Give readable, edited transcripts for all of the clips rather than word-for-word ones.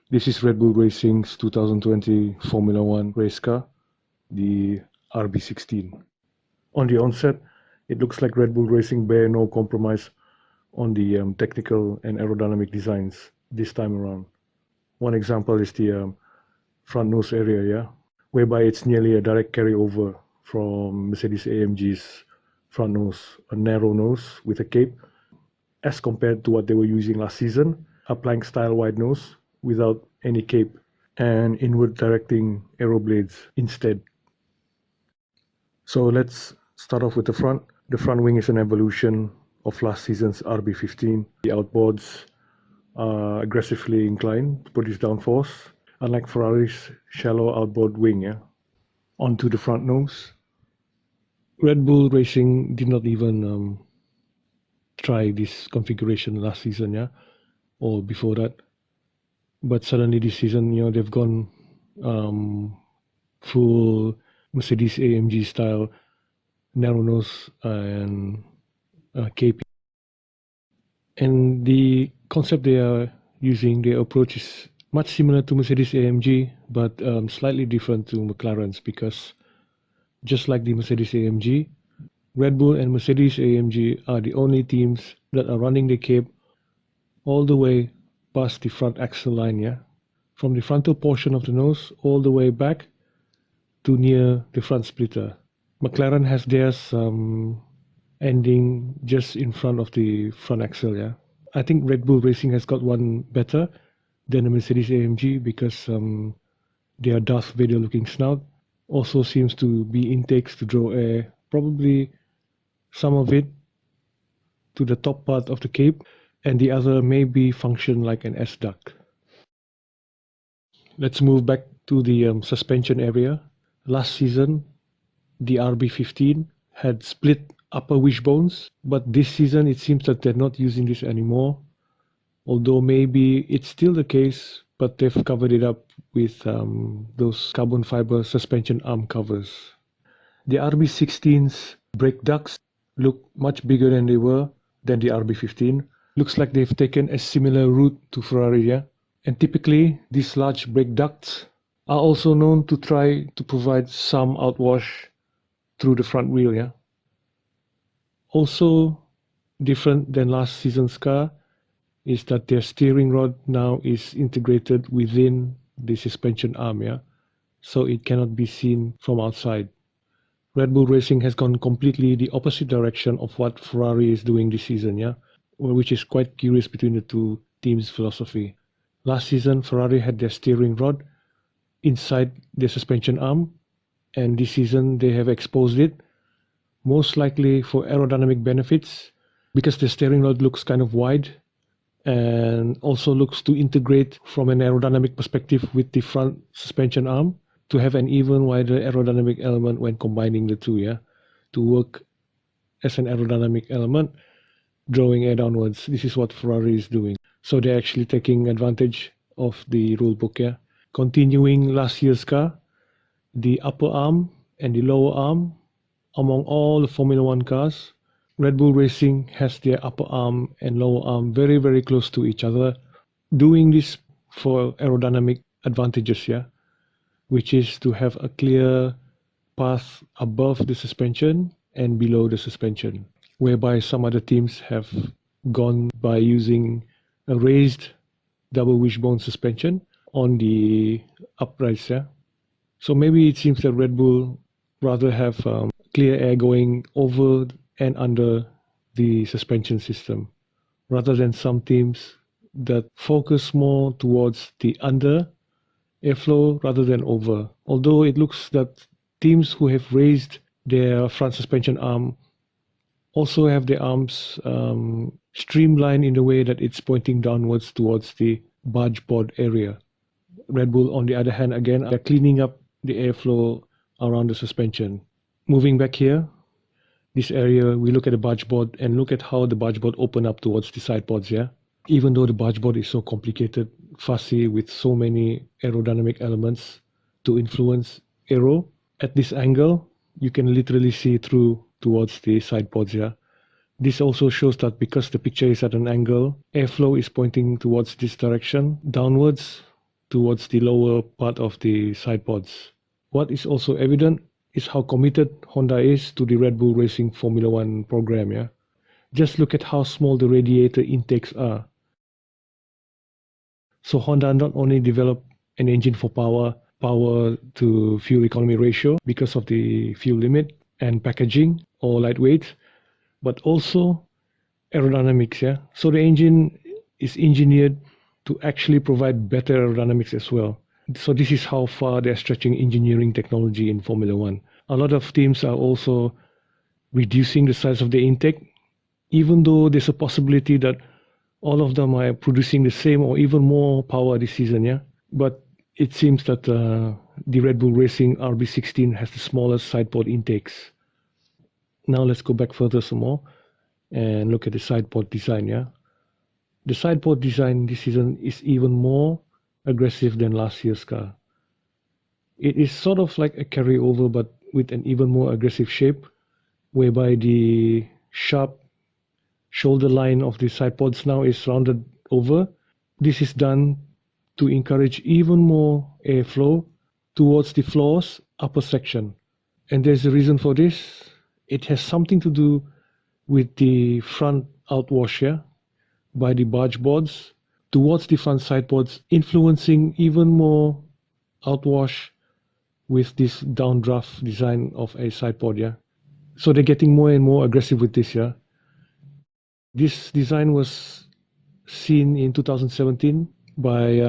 This is Red Bull Racing's 2020 Formula One race car, the RB16. On the onset, it looks like Red Bull Racing bear no compromise on the technical and aerodynamic designs this time around. One example is the front nose area, yeah, whereby it's nearly a direct carryover from Mercedes-AMG's front nose, a narrow nose with a cape, as compared to what they were using last season, a plank style wide nose without any cape and inward directing aero blades instead. So let's start off with the front. The front wing is an evolution of last season's RB15. The outboards are aggressively inclined to produce downforce, unlike Ferrari's shallow outboard wing. Yeah? Onto the front nose. Red Bull Racing did not even try this configuration last season, yeah, or before that. But suddenly this season, they've gone full Mercedes-AMG style narrow nose and KP. And the concept they are using, their approach is much similar to Mercedes-AMG, but slightly different to McLaren's, because just like the Mercedes-AMG, Red Bull and Mercedes-AMG are the only teams that are running the cape all the way past the front axle line, yeah? From the frontal portion of the nose all the way back to near the front splitter. McLaren has theirs ending just in front of the front axle, yeah? I think Red Bull Racing has got one better than the Mercedes-AMG because their Darth Vader looking snout also seems to be intakes to draw air, probably some of it to the top part of the cape, and the other maybe function like an S-duct. Let's move back to the suspension area. Last season, the RB15 had split upper wishbones, but this season it seems that they're not using this anymore. Although maybe it's still the case, but they've covered it up with those carbon fiber suspension arm covers. The RB16's brake ducts look much bigger than they were than the RB15. Looks like they've taken a similar route to Ferrari, yeah? And typically, these large brake ducts are also known to try to provide some outwash through the front wheel, yeah? Also different than last season's car is that their steering rod now is integrated within the suspension arm, yeah? So it cannot be seen from outside. Red Bull Racing has gone completely the opposite direction of what Ferrari is doing this season, yeah? Which is quite curious between the two teams' philosophy. Last season, Ferrari had their steering rod inside their suspension arm, and this season they have exposed it, most likely for aerodynamic benefits, because the steering rod looks kind of wide and also looks to integrate from an aerodynamic perspective with the front suspension arm to have an even wider aerodynamic element when combining the two, yeah, to work as an aerodynamic element, drawing air downwards. This is what Ferrari is doing. So they're actually taking advantage of the rule book, yeah. Continuing last year's car, the upper arm and the lower arm, among all the Formula One cars, Red Bull Racing has their upper arm and lower arm very, very close to each other, doing this for aerodynamic advantages, yeah, which is to have a clear path above the suspension and below the suspension, whereby some other teams have gone by using a raised double wishbone suspension on the uprights, yeah. So maybe it seems that Red Bull rather have clear air going over and under the suspension system, rather than some teams that focus more towards the under airflow rather than over. Although it looks that teams who have raised their front suspension arm also have their arms streamlined in the way that it's pointing downwards towards the barge board area. Red Bull, on the other hand, again, are cleaning up the airflow around the suspension. Moving back here, this area, we look at the barge board and look at how the barge board open up towards the side pods, yeah? Even though the barge board is so complicated, fussy, with so many aerodynamic elements to influence aero, at this angle, you can literally see through towards the side pods, yeah? This also shows that because the picture is at an angle, airflow is pointing towards this direction, downwards, towards the lower part of the side pods. What is also evident is how committed Honda is to the Red Bull Racing Formula One program. Yeah, just look at how small the radiator intakes are. So Honda not only developed an engine for power to fuel economy ratio because of the fuel limit and packaging or lightweight, but also aerodynamics. Yeah, so the engine is engineered to actually provide better aerodynamics as well. So this is how far they're stretching engineering technology in Formula One. A lot of teams are also reducing the size of the intake, even though there's a possibility that all of them are producing the same or even more power this season. Yeah, but it seems that the Red Bull Racing RB16 has the smallest side pod intakes. Now let's go back further some more and look at the side pod design. Yeah, the side pod design this season is even more aggressive than last year's car. It is sort of like a carryover, but with an even more aggressive shape, whereby the sharp shoulder line of the side pods now is rounded over. This is done to encourage even more airflow towards the floor's upper section. And there's a reason for this. It has something to do with the front outwash here by the barge boards towards the front side pods, influencing even more outwash with this downdraft design of a side pod. Yeah, so they're getting more and more aggressive with this. Yeah, this design was seen in 2017 by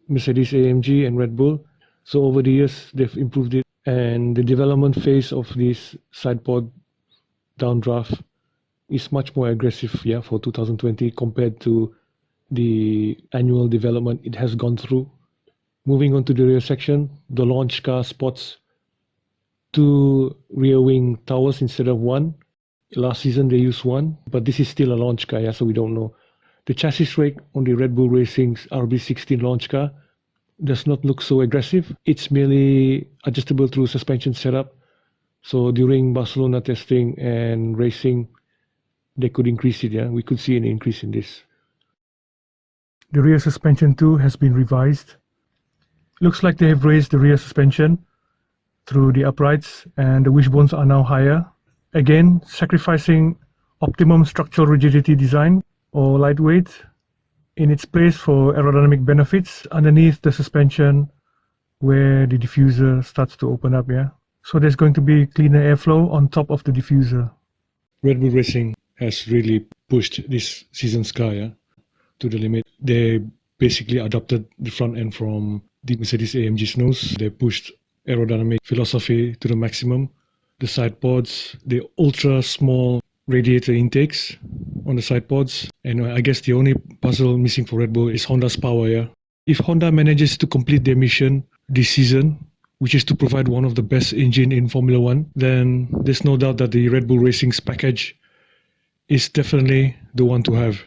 Mercedes AMG and Red Bull. So over the years, they've improved it. And the development phase of this side pod downdraft is much more aggressive, yeah, for 2020 compared to the annual development it has gone through. Moving on to the rear section, the launch car spots two rear wing towers instead of one. Last season they used one, but this is still a launch car, yeah, so we don't know. The chassis rake on the Red Bull Racing's RB16 launch car does not look so aggressive. It's merely adjustable through suspension setup. So during Barcelona testing and racing, they could increase it. Yeah, we could see an increase in this. The rear suspension too has been revised. Looks like they have raised the rear suspension through the uprights, and the wishbones are now higher. Again, sacrificing optimum structural rigidity design or lightweight in its place for aerodynamic benefits underneath the suspension where the diffuser starts to open up. Yeah, so there's going to be cleaner airflow on top of the diffuser. Red Bull Racing has really pushed this season's car, yeah, to the limit. They basically adopted the front end from the Mercedes AMG's nose. They pushed aerodynamic philosophy to the maximum. The side pods, the ultra small radiator intakes on the side pods. And I guess the only puzzle missing for Red Bull is Honda's power. Yeah, if Honda manages to complete their mission this season, which is to provide one of the best engine in Formula One, then there's no doubt that the Red Bull Racing's package is definitely the one to have.